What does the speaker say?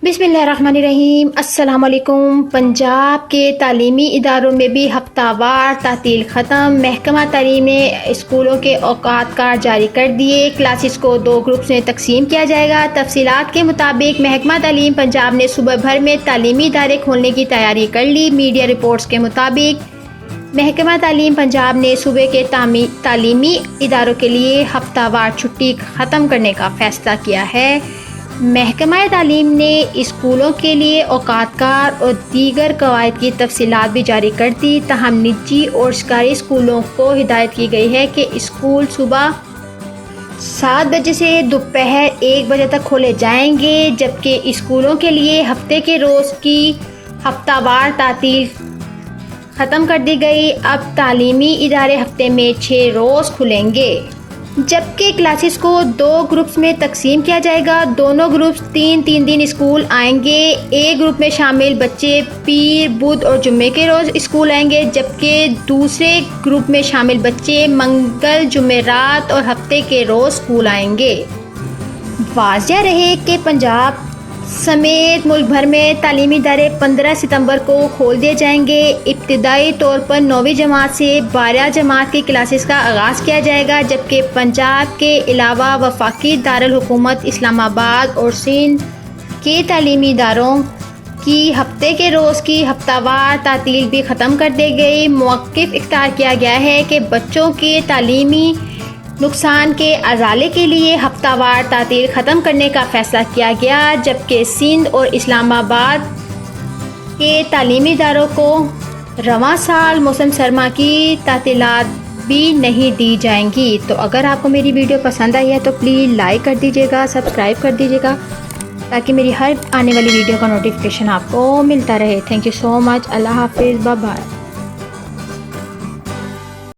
बिस्मिल्लाहिर्रहमानिर्रहीम। अस्सलाम वालेकुम। पंजाब के तालीमी इदारों में भी हफ्तावार तातील ख़त्म। महकमा तालीम ने स्कूलों के औकात कार्ड जारी कर दिए। क्लासेस को 2 ग्रुप्स में तकसीम किया जाएगा। तफसीलात के मुताबिक महकमा तालीम पंजाब ने सुबह भर में तालीमी इदारे खोलने की तैयारी कर ली। मीडिया रिपोर्ट्स के मुताबिक महकमा तालीम पंजाब ने सूबे के तालीमी इदारों के लिए हफ्तावार छुट्टी ख़त्म करने का फ़ैसला किया है। महकमा तालीम ने स्कूलों के लिए औकात कार और दीगर कवायद की तफसीलात भी जारी कर दी। तहम निजी और सरकारी स्कूलों को हिदायत की गई है कि स्कूल सुबह 7 बजे से दोपहर 1 बजे तक खोले जाएंगे, जबकि स्कूलों के लिए हफ्ते के रोज़ की हफ्तावार तातील ख़त्म कर दी गई। अब तालीमी इदारे हफ्ते में 6 रोज़ खुलेंगे, जबकि क्लासेस को 2 ग्रुप्स में तकसीम किया जाएगा। दोनों ग्रुप्स 3-3 दिन स्कूल आएंगे। एक ग्रुप में शामिल बच्चे पीर, बुध और जुम्मे के रोज़ स्कूल आएंगे, जबकि दूसरे ग्रुप में शामिल बच्चे मंगल, जुमेरात और हफ्ते के रोज़ स्कूल आएंगे। वाज़िया रहे कि पंजाब समेत मुल्क भर में तालीमी इदारे 15 सितंबर को खोल दिए जाएंगे। इब्तिदाई तौर पर 9वीं जमात से 12 जमात की क्लासेस का आगाज़ किया जाएगा, जबकि पंजाब के अलावा वफाकी दारुल हुकूमत इस्लामाबाद और सिंध के तालीमी इदारों की हफ्ते के रोज़ की हफ्तावार तातील भी ख़त्म कर दी गई। मौक़िफ़ इख्तियार किया गया है कि बच्चों के तालीमी नुकसान के अज़ाले के लिए हफ्तावार तातील ख़त्म करने का फ़ैसला किया गया, जबकि सिंध और इस्लामाबाद के तालीमी इदारों को रवां साल मौसम सरमा की तातीलात भी नहीं दी जाएंगी। तो अगर आपको मेरी वीडियो पसंद आई है तो प्लीज़ लाइक कर दीजिएगा, सब्सक्राइब कर दीजिएगा, ताकि मेरी हर आने वाली वीडियो का नोटिफिकेशन आपको मिलता रहे। Thank you so much. अल्लाह हाफिज़। Bye bye.